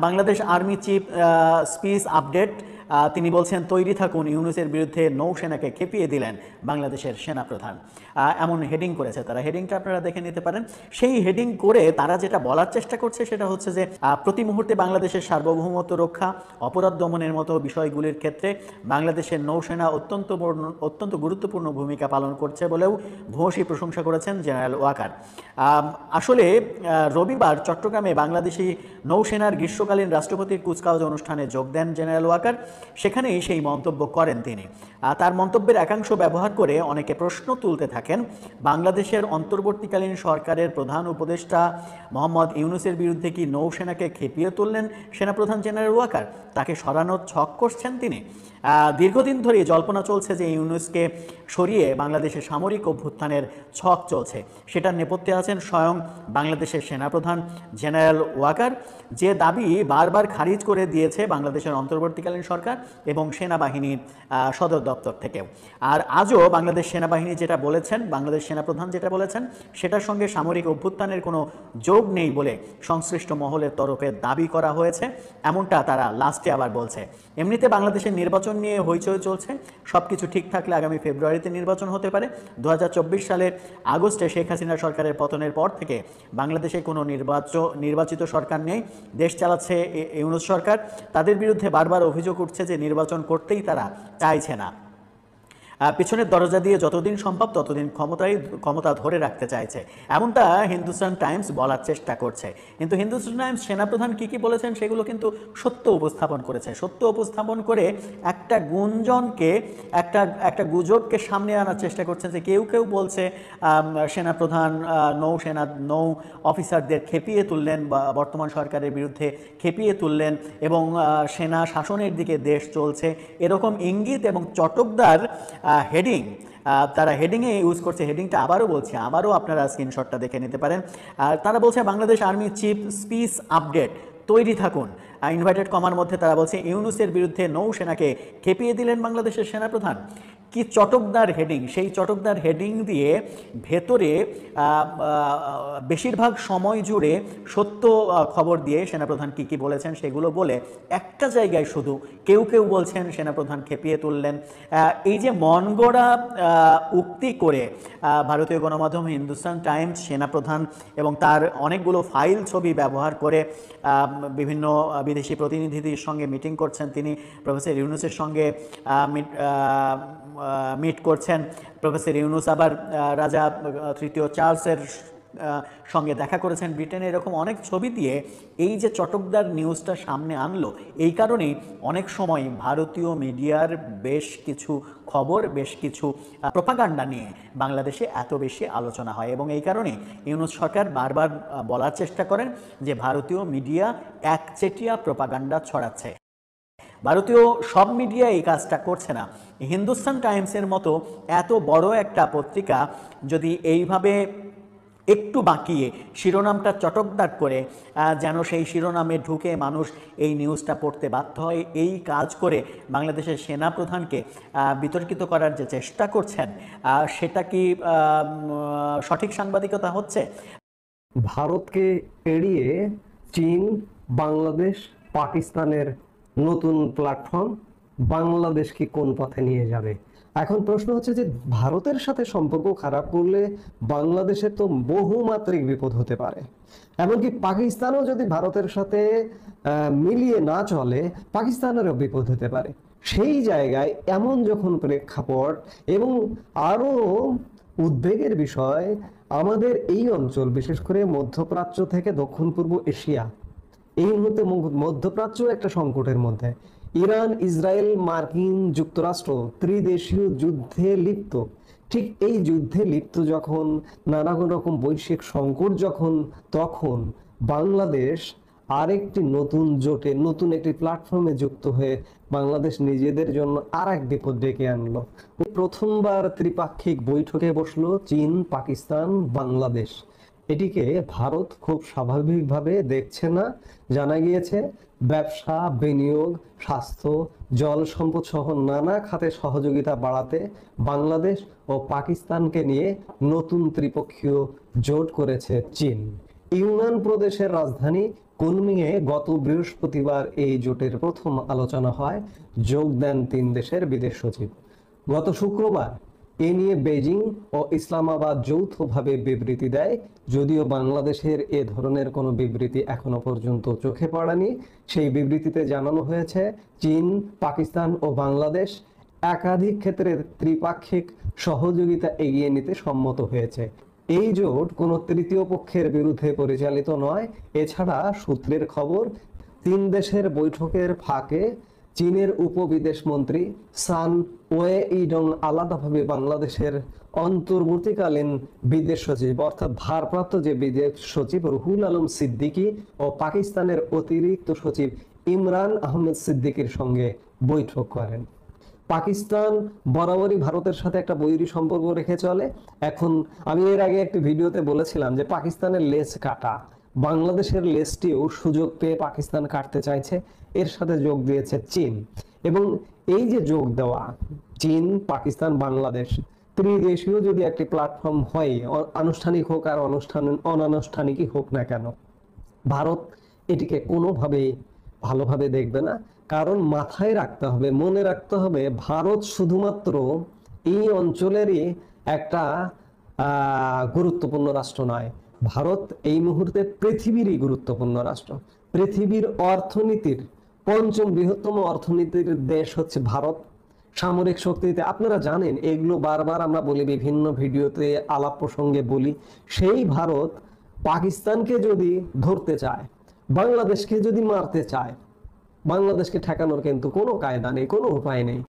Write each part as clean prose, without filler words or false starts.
Bangladesh army chief speech update, তিনি বলছেন তৈরি থাকুন, ইউনূসের বিরুদ্ধে নৌসেনাকে খেপিয়ে দিলেন বাংলাদেশের সেনাপ্রধান। এমন হেডিং করেছে তারা, হেডিংটা আপনারা দেখে নিতে পারেন। সেই হেডিং করে তারা যেটা বলার চেষ্টা করছে সেটা হচ্ছে যে প্রতি মুহূর্তে বাংলাদেশের সার্বভৌমত্ব রক্ষা, অপরাধ দমনের মতো বিষয়গুলির ক্ষেত্রে বাংলাদেশের নৌসেনা অত্যন্ত গুরুত্বপূর্ণ ভূমিকা পালন করছে বলেও ভূয়সী প্রশংসা করেছেন জেনারেল ওয়াকার। আসলে রবিবার চট্টগ্রামে বাংলাদেশি নৌসেনার গ্রীষ্মকালীন রাষ্ট্রপতির কুচকাওয়াজ অনুষ্ঠানে যোগ দেন জেনারেল ওয়াকার। সেখানেই সেই মন্তব্য করেন তিনি। তার মন্তব্যের একাংশ ব্যবহার করে অনেকে প্রশ্ন তুলতে থাকেন, বাংলাদেশের অন্তর্বর্তীকালীন সরকারের প্রধান উপদেষ্টা মোহাম্মদ ইউনূসের বিরুদ্ধে কি নৌসেনাকে খেপিয়ে তুললেন সেনাপ্রধান জেনারেল ওয়াকার? তাকে সরানোর ছক করছেন তিনি। দীর্ঘদিন ধরে জল্পনা চলছে যে ইউনূসকে সরিয়ে বাংলাদেশের সামরিক অভ্যুত্থানের ছক চলছে। সেটার নেপথ্যে আছেন স্বয়ং বাংলাদেশের সেনাপ্রধান জেনারেল ওয়াকার, যে দাবি বারবার খারিজ করে দিয়েছে বাংলাদেশের অন্তর্বর্তীকালীন সরকার এবং সেনাবাহিনীর সদর দপ্তর থেকেও। আর আজও বাংলাদেশ সেনাবাহিনী যেটা বলেছেন, বাংলাদেশ সেনাপ্রধান যেটা বলেছেন, সেটার সঙ্গে সামরিক অভ্যুত্থানের কোনো যোগ নেই বলে সংশ্লিষ্ট মহলের তরফে দাবি করা হয়েছে, এমনটা তারা লাস্টে আবার বলছে। এমনিতে বাংলাদেশের নির্বাচন নিয়ে হইচই চলছে। সব কিছু ঠিক থাকলে আগামী ফেব্রুয়ারিতে নির্বাচন হতে পারে। 2024 সালের আগস্টে শেখ হাসিনা সরকারের পতনের পর থেকে বাংলাদেশে কোনো নির্বাচিত সরকার নেই, দেশ চালাচ্ছে ইউনূস সরকার। তাদের বিরুদ্ধে বারবার অভিযোগ উঠছে যে নির্বাচন করতেই তারা চাইছে না, পিছনের দরজা দিয়ে যতদিন সম্ভব ততদিন ক্ষমতা ধরে রাখতে চাইছে, এমনটা হিন্দুস্তান টাইমস বলার চেষ্টা করছে। কিন্তু হিন্দুস্তান টাইমস সেনাপ্রধান কী বলেছেন সেগুলো কিন্তু সত্য উপস্থাপন করেছে। সত্য উপস্থাপন করে একটা গুঞ্জনকে, একটা গুজবকে সামনে আনার চেষ্টা করছেন যে কেউ বলছে সেনাপ্রধান নৌ অফিসারদের খেপিয়ে তুললেন, বা বর্তমান সরকারের বিরুদ্ধে খেপিয়ে তুললেন এবং সেনা শাসনের দিকে দেশ চলছে, এরকম ইঙ্গিত এবং চটকদার হেডিং তারা হেডিংয়ে ইউজ করছে। হেডিংটা আবারও বলছে, আবারও আপনারা স্ক্রিনশটটা দেখে নিতে পারেন। আর তারা বলছে Bangladesh army chief speech update, তৈরি থাকুন। ইনভাইটেড কমার মধ্যে তারা বলছে ইউনূসের বিরুদ্ধে নৌসেনাকে খেপিয়ে দিলেন বাংলাদেশের সেনাপ্রধান। কি চটকদার হেডিং! সেই চটকদার হেডিং দিয়ে ভেতরে বেশিরভাগ সময় জুড়ে সত্য খবর দিয়ে সেনাপ্রধান কি বলেছেন সেগুলো বলে একটা জায়গায় শুধু কেউ বলছেন সেনাপ্রধান খেপিয়ে তুললেন। এই যে মন গড়া উক্তি করে ভারতীয় গণমাধ্যম হিন্দুস্তান টাইমস সেনাপ্রধান এবং তার অনেকগুলো ফাইল ছবি ব্যবহার করে বিভিন্ন বিদেশি প্রতিনিধিদের সঙ্গে মিটিং করছেন, তিনি প্রফেসর ইউনূসের সঙ্গে মিট করছেন। প্রফেসর ইউনূস আবার রাজা তৃতীয় চার্লসের সঙ্গে দেখা করেছেন ব্রিটেনে, এরকম অনেক ছবি দিয়ে এই যে চটকদার নিউজটা সামনে আনলো, এই কারণেই অনেক সময় ভারতীয় মিডিয়ার বেশ কিছু খবর, বেশ কিছু প্রোপাগান্ডা নিয়ে বাংলাদেশে এত বেশি আলোচনা হয়। এবং এই কারণে ইউনূস সরকার বারবার বলার চেষ্টা করেন যে ভারতীয় মিডিয়া একচেটিয়া প্রোপাগান্ডা ছড়াচ্ছে। ভারতীয় সব মিডিয়া এই কাজটা করছে না। হিন্দুস্তান টাইমসের মতো এত বড় একটা পত্রিকা যদি এইভাবে একটু বাঁকিয়ে শিরোনামটা চটকদার করে যেন সেই শিরোনামে ঢুকে মানুষ এই নিউজটা পড়তে বাধ্য হয়, এই কাজ করে বাংলাদেশের সেনাপ্রধানকে বিতর্কিত করার যে চেষ্টা করছেন, সেটা কি সঠিক সাংবাদিকতা হচ্ছে? ভারতকে এড়িয়ে চীন, বাংলাদেশ, পাকিস্তানের নতুন প্ল্যাটফর্ম বাংলাদেশকে কোন পথে নিয়ে যাবে? এখন প্রশ্ন হচ্ছে যে ভারতের সাথে সম্পর্ক খারাপ করলে বাংলাদেশের তো বহুমাত্রিক বিপদ হতে পারে। এমনকি পাকিস্তানও যদি ভারতের সাথে মিলিয়ে না চলে, পাকিস্তানেরও বিপদ হতে পারে। সেই জায়গায় এমন যখন প্রেক্ষাপট এবং আরো উদ্বেগের বিষয়, আমাদের এই অঞ্চল বিশেষ করে মধ্যপ্রাচ্য থেকে দক্ষিণ পূর্ব এশিয়া, এই মুহূর্তে মধ্যপ্রাচ্য একটা সংকটের মধ্যে। ইরান, ইসরায়েল, মার্কিন যুক্তরাষ্ট্র ত্রিদেশীয় যুদ্ধে লিপ্ত। ঠিক এই যুদ্ধে লিপ্ত যখন, নানা রকম বৈশ্বিক সংকট যখন, তখন বাংলাদেশ আরেকটি নতুন জোটে, নতুন একটি প্ল্যাটফর্মে যুক্ত হয়ে বাংলাদেশ নিজেদের জন্য আর এক বিপদ ডেকে আনলো। প্রথমবার ত্রিপাক্ষিক বৈঠকে বসলো চীন, পাকিস্তান, বাংলাদেশ। এটিকে ভারত খুব স্বাভাবিকভাবে দেখছে না। জানা গিয়েছে ব্যবসা, বিনিয়োগ, স্বাস্থ্য, জল সম্পদ সহ নানা খাতে সহযোগিতা বাড়াতে বাংলাদেশ ও পাকিস্তানকে নিয়ে নতুন ত্রিপক্ষীয় জোট করেছে চীন। ইউনান প্রদেশের রাজধানী কুনমিংয়ে গত বৃহস্পতিবার এই জোটের প্রথম আলোচনা হয়। যোগ দেন 3 দেশের বিদেশ সচিব। গত শুক্রবার এ নিয়ে বেজিং ও ইসলামাবাদ যৌথভাবে বিবৃতি দেয়। যদিও বাংলাদেশের এ ধরনের কোনো বিবৃতি এখনো পর্যন্ত চোখে পড়েনি। সেই বিবৃতিতে জানানো হয়েছে, চীন, পাকিস্তান ও বাংলাদেশ একাধিক ক্ষেত্রে ত্রিপাক্ষিক সহযোগিতা এগিয়ে নিতে সম্মত হয়েছে। এই জোট কোনো তৃতীয় পক্ষের বিরুদ্ধে পরিচালিত নয়। এছাড়া সূত্রের খবর, 3 দেশের বৈঠকের ফাঁকে চীনের উপবিদেশ মন্ত্রী সান ওয়েইডং আলাদাভাবে বাংলাদেশের অন্তর্বর্তীকালীন বিদেশ সচিব অর্থাৎ ভারপ্রাপ্ত যে বিদেশ সচিব রুহুল আলম সিদ্দিকী ও পাকিস্তানের অতিরিক্ত সচিব ইমরান আহমেদ সিদ্দিকীর সঙ্গে বৈঠক করেন। পাকিস্তান বরাবরই ভারতের সাথে একটা বৈরী সম্পর্ক রেখে চলে। এখন আমি এর আগে একটি ভিডিওতে বলেছিলাম যে পাকিস্তানের লেজ কাটা, বাংলাদেশের লেজটিও সুযোগ পেয়ে পাকিস্তান কাটতে চাইছে। এর সাথে যোগ দিয়েছে চীন। এবং এই যে যোগ দেওয়া চীন, পাকিস্তান, বাংলাদেশ ত্রিদেশীয় যদি একটি প্ল্যাটফর্ম হয়, আনুষ্ঠানিক হোক আর অনানুষ্ঠানিকই হোক না কেন, ভারত এটিকে কোনোভাবেই ভালোভাবে দেখবে না। কারণ মাথায় রাখতে হবে, মনে রাখতে হবে, ভারত শুধুমাত্র এই অঞ্চলেরই একটা গুরুত্বপূর্ণ রাষ্ট্র নয়। ভারত এই মুহূর্তে পৃথিবীরই গুরুত্বপূর্ণ রাষ্ট্র। পৃথিবীর অর্থনীতির 5ম বৃহত্তম অর্থনীতির দেশ হচ্ছে ভারত। সামরিক শক্তিতে আপনারা জানেন, এগুলো বারবার আমরা বলি, বিভিন্ন ভিডিওতে আলাপ প্রসঙ্গে বলি। সেই ভারত পাকিস্তানকে যদি ধরতে চায়, বাংলাদেশকে যদি মারতে চায়, বাংলাদেশকে ঠেকানোর কিন্তু কোনো কায়দা নেই, কোনো উপায় নেই।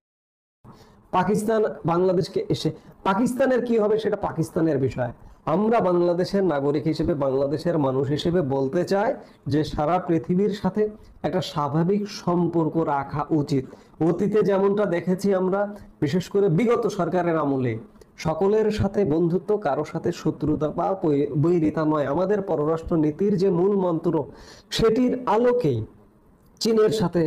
পাকিস্তান বাংলাদেশকে এসে, পাকিস্তানের কি হবে সেটা পাকিস্তানের বিষয়। আমরা বাংলাদেশের নাগরিক হিসেবে, বাংলাদেশের মানুষ হিসেবে বলতে চাই যে সারা পৃথিবীর সাথে একটা স্বাভাবিক সম্পর্ক রাখা উচিত। অতীতে যেমনটা দেখেছি আমরা, বিশেষ করে বিগত সরকারের আমলে, সকলের সাথে বন্ধুত্ব, কারো সাথে শত্রুতা বা বৈরিতা নয়। আমাদের পররাষ্ট্র নীতির যে মূল মন্ত্র, সেটির আলোকেই চীনের সাথে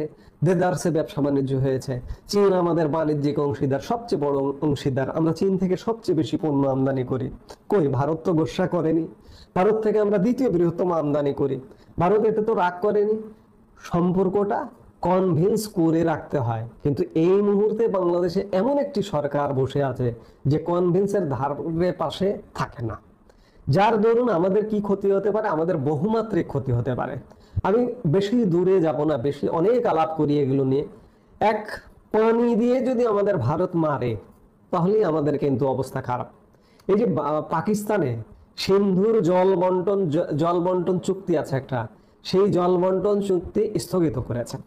দেদারসে ব্যবসা বাণিজ্য হয়েছে। চীন আমাদের বাণিজ্যিক অংশীদার, সবচেয়ে বড় অংশীদার। আমরা চীন থেকে সবচেয়ে বেশি পণ্য আমদানি করি। কই, ভারত তো গোসা করেনি। ভারত থেকে আমরা 2য় বৃহত্তম আমদানি করি। ভারত এতে তো রাগ করেনি। সম্পর্কটা কনভিন্স করে রাখতে হয়। কিন্তু এই মুহূর্তে বাংলাদেশে এমন একটি সরকার বসে আছে যে কনভিন্সের ধারের পাশে থাকে না, যার দরুন আমাদের কি ক্ষতি হতে পারে, আমাদের বহুমাত্রিক ক্ষতি হতে পারে। আমি বেশি দূরে যাব না, অনেক আলাপ করি এগুলো নিয়ে। এক পানি দিয়ে যদি আমাদের ভারত মারে, তাহলেই আমাদের কিন্তু অবস্থা খারাপ। এই যে পাকিস্তানে সিন্ধুর জল বন্টন চুক্তি আছে একটা, সেই জল বন্টন চুক্তি স্থগিত করেছে।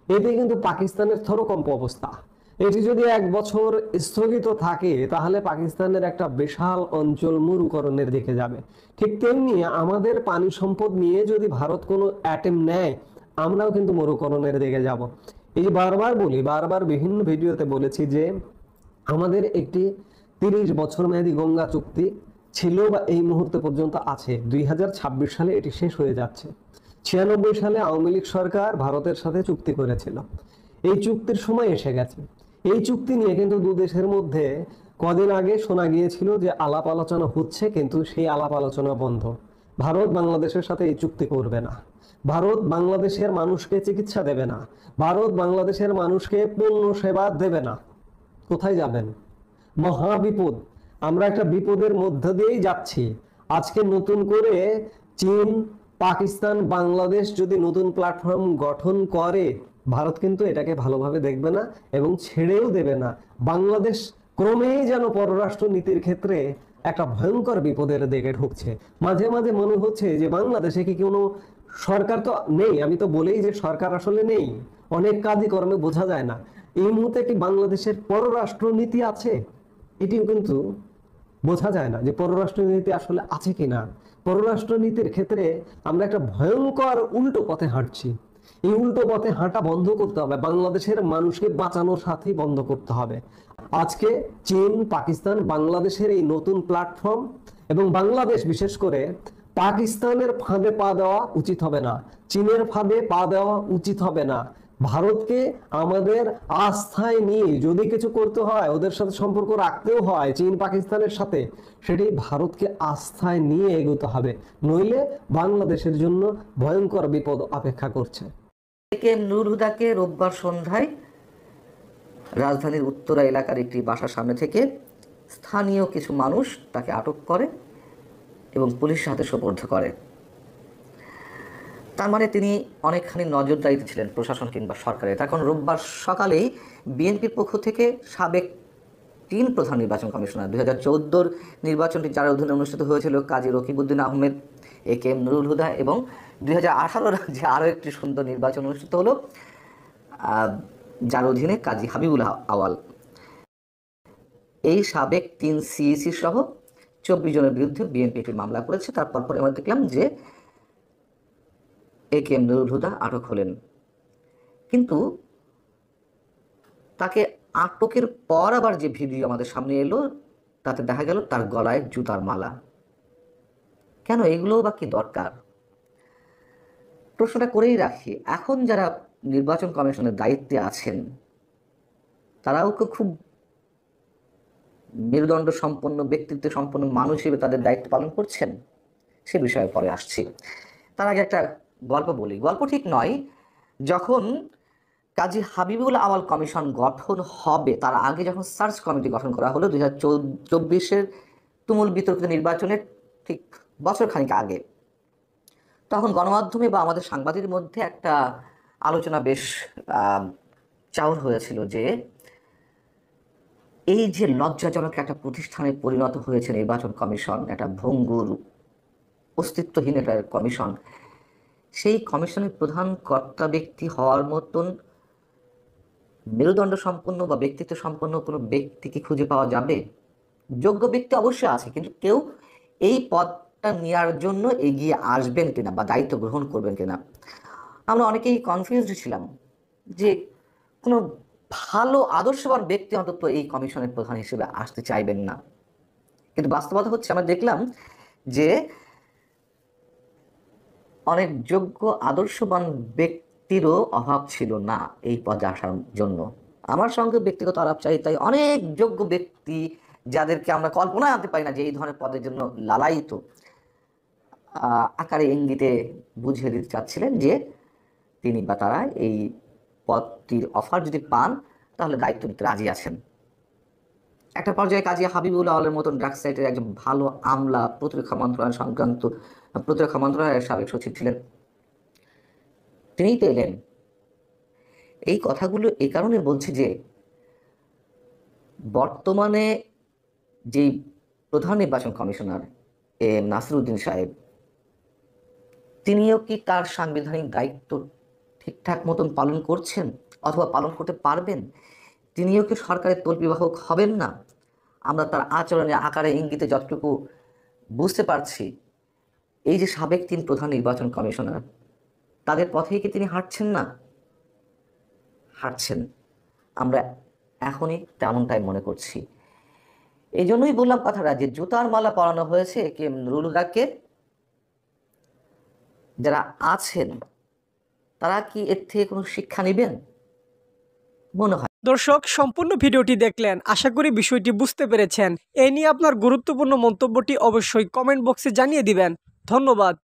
এতে কিন্তু পাকিস্তানের থরকম্প অবস্থা। এটি যদি 1 বছর স্থগিত থাকে, তাহলে পাকিস্তানের একটা বিশাল অঞ্চল মরুকরণের দিকে যাবে। ঠিক তেমনি আমাদের পানি সম্পদ নিয়ে যদি ভারত কোনো অ্যাটেম্প নেয়, আমরাও কিন্তু মরুকরণের দিকে যাব। এই যে বারবার বলি, বারবার বিভিন্ন ভিডিওতে বলেছি যে আমাদের একটি 30 বছর মেয়াদী গঙ্গা চুক্তি ছিল বা এই মুহূর্তে পর্যন্ত আছে। 2026 সালে এটি শেষ হয়ে যাচ্ছে। 96 সালে আওয়ামী লীগ সরকার ভারতের সাথে চুক্তি করেছিল। এই চুক্তির সময় এসে গেছে। এই চুক্তি নিয়ে কিন্তু 2 দেশের মধ্যে কদিন আগে শোনা গিয়েছিল যে আলাপ আলোচনা হচ্ছে, কিন্তু সেই আলাপ আলোচনা বন্ধ। ভারত বাংলাদেশের সাথে এই চুক্তি করবে না। ভারত বাংলাদেশের মানুষকে চিকিৎসা দেবে না। ভারত বাংলাদেশের মানুষকে পণ্য সেবা দেবে না। কোথায় যাবেন? মহা বিপদ। আমরা একটা বিপদের মধ্য দিয়েই যাচ্ছি। আজকে নতুন করে চীন, পাকিস্তান, বাংলাদেশ যদি নতুন প্ল্যাটফর্ম গঠন করে, ভারত কিন্তু এটাকে ভালোভাবে দেখবে না এবং ছেড়েও দেবে না। বাংলাদেশ ক্রমেই যেন পররাষ্ট্র নীতির ক্ষেত্রে একটা ভয়ঙ্কর বিপদের দিকে ঢুকছে। মাঝে মাঝে মনে হচ্ছে যে বাংলাদেশে কি কোনো সরকার তো নেই। আমি তো বলেই যে সরকার আসলে নেই, অনেক কাজই কর্মে বোঝা যায় না। এই মুহূর্তে কি বাংলাদেশের পররাষ্ট্র নীতি আছে? এটিও কিন্তু বোঝা যায় না যে পররাষ্ট্র নীতি আসলে আছে কিনা। পররাষ্ট্র নীতির ক্ষেত্রে আমরা একটা ভয়ঙ্কর উল্টো পথে হাঁটছি। এই উল্টো পথে হাঁটা বন্ধ করতে হবে। বাংলাদেশের মানুষকে বাঁচানোর সাথেই বন্ধ করতে হবে। আজকে চীন, পাকিস্তান, বাংলাদেশের এই নতুন প্ল্যাটফর্ম এবং বাংলাদেশ বিশেষ করে পাকিস্তানের ফাঁদে পা দেওয়া উচিত হবে না, চীনের ফাঁদে পা দেওয়া উচিত হবে না। ভারতকে আমাদের আস্থায় নিয়ে যদি কিছু করতে হয়, ওদের সাথে সম্পর্ক রাখতেও হয় চীন পাকিস্তানের সাথে, সেটি ভারতকে আস্থায় নিয়ে এগোতে হবে, নইলে বাংলাদেশের জন্য ভয়ঙ্কর বিপদ অপেক্ষা করছে। একে এম নুরুল হুদাকে রোববার সন্ধ্যায় রাজধানীর উত্তরা এলাকার একটি বাসার সামনে থেকে স্থানীয় কিছু মানুষ তাকে আটক করে এবং পুলিশের হাতে সোপর্দ করে। তার মানে তিনি অনেকখানি নজরদারিতে ছিলেন প্রশাসন কিংবা সরকারের। তখন রোববার সকালেই বিএনপির পক্ষ থেকে সাবেক 3 প্রধান নির্বাচন কমিশনার 2014 নির্বাচনটি যার অধীনে অনুষ্ঠিত হয়েছিল কাজী রকিবউদ্দিন আহমেদ, এ কে এম নুরুল হুদা, এবং 2018 যে আরও একটি সুন্দর নির্বাচন অনুষ্ঠিত হলো যার অধীনে কাজী হাবিবুল আওয়াল, এই সাবেক 3 সিইসি সহ 24 জনের বিরুদ্ধে বিএনপি একটি মামলা করেছে। তারপর আমরা দেখলাম যে এ কে এম নুরুল হুদা আটক হলেন, কিন্তু তাকে আটকের পর আবার যে ভিডিও আমাদের সামনে এলো তাতে দেখা গেল তার গলায় জুতার মালা। কেন এগুলো বা কি দরকার? প্রশ্নটা করেই রাখি, এখন যারা নির্বাচন কমিশনের দায়িত্বে আছেন তারাও খুব মেরুদণ্ড সম্পন্ন, ব্যক্তিত্ব সম্পন্ন মানুষ হিসেবে তাদের দায়িত্ব পালন করছেন, সে বিষয়ে পরে আসছি। তার আগে একটা গল্প বলি। গল্প ঠিক নয়, যখন কাজী হাবিবুল আওয়াল কমিশন গঠন হবে তার আগে যখন সার্চ কমিটি গঠন করা হলো 2024 তুমুল বিতর্কিত নির্বাচনের ঠিক বছর খানিক আগে, তখন গণমাধ্যমে বা আমাদের সাংবাদিকদের মধ্যে একটা আলোচনা বেশ চাউর হয়েছিল যে এই যে লজ্জাজনক একটা প্রতিষ্ঠানে পরিণত হয়েছে নির্বাচন কমিশন, একটা ভঙ্গুর অস্তিত্বহীন একটা কমিশন, সেই কমিশনের প্রধান কর্তা ব্যক্তি হওয়ার মতন মেরুদণ্ড সম্পন্ন বা ব্যক্তিত্ব সম্পন্ন কোনো ব্যক্তিকে খুঁজে পাওয়া যাবে? যোগ্য ব্যক্তি অবশ্যই আছে, কিন্তু কেউ এই পদটা নেওয়ার জন্য এগিয়ে আসবেন কিনা বা দায়িত্ব গ্রহণ করবেন কিনা, আমরা অনেকেই কনফিউজড ছিলাম যে কোনো ভালো আদর্শবান ব্যক্তি অন্তত এই কমিশনের প্রধান হিসেবে আসতে চাইবেন না। কিন্তু বাস্তবতা হচ্ছে আমরা দেখলাম যে অনেক যোগ্য আদর্শবান ব্যক্তিরও অভাব ছিল না এই পদে আসার জন্য। আমার সঙ্গে ব্যক্তিগত আলাপ চাই, তাই অনেক যোগ্য ব্যক্তি যাদেরকে আমরা কল্পনায় আনতে পারি না যে এই ধরনের পদের জন্য লালায়িত, আকারে ইঙ্গিতে বুঝিয়ে দিতে চাচ্ছিলেন যে তিনি বা তারা এই পদটির অফার যদি পান তাহলে দায়িত্ব নিতে রাজি আছেন। একটা পর্যায়ে কাজী হাবিবুল আওয়ালের মতন ড্রাগ সাইটের একজন ভালো আমলা, প্রতিরক্ষা মন্ত্রণালয়ের সাবেক সচিব ছিলেন, তিনিই তো এলেন। এই কথাগুলো এই কারণে বলছি যে বর্তমানে যেই প্রধান নির্বাচন কমিশনার এ নাসিরউদ্দিন সাহেব, তিনিও কি তার সাংবিধানিক দায়িত্ব ঠিকঠাক মতন পালন করছেন অথবা পালন করতে পারবেন? তিনিও কি সরকারের তল্পিবাহক হবেন না? আমরা তার আচরণে, আকারে, ইঙ্গিতে যতটুকু বুঝতে পারছি, এই যে সাবেক 3 প্রধান নির্বাচন কমিশনার, তাদের পথেই কি তিনি হাঁটছেন না? হাঁটছেন, আমরা এখনই তেমনটাই মনে করছি। এই জন্যই বললাম কথাটা যে জুতার মালা পরানো হয়েছে কে এম নুরুল হুদাকে। যারা আছেন তারা কি এর থেকে কোনো শিক্ষা নেবেন? মনে হয়। দর্শক, সম্পূর্ণ ভিডিওটি দেখলেন, আশা করি বিষয়টি বুঝতে পেরেছেন। এই নিয়ে আপনার গুরুত্বপূর্ণ মন্তব্যটি অবশ্যই কমেন্ট বক্সে জানিয়ে দিবেন। ধন্যবাদ।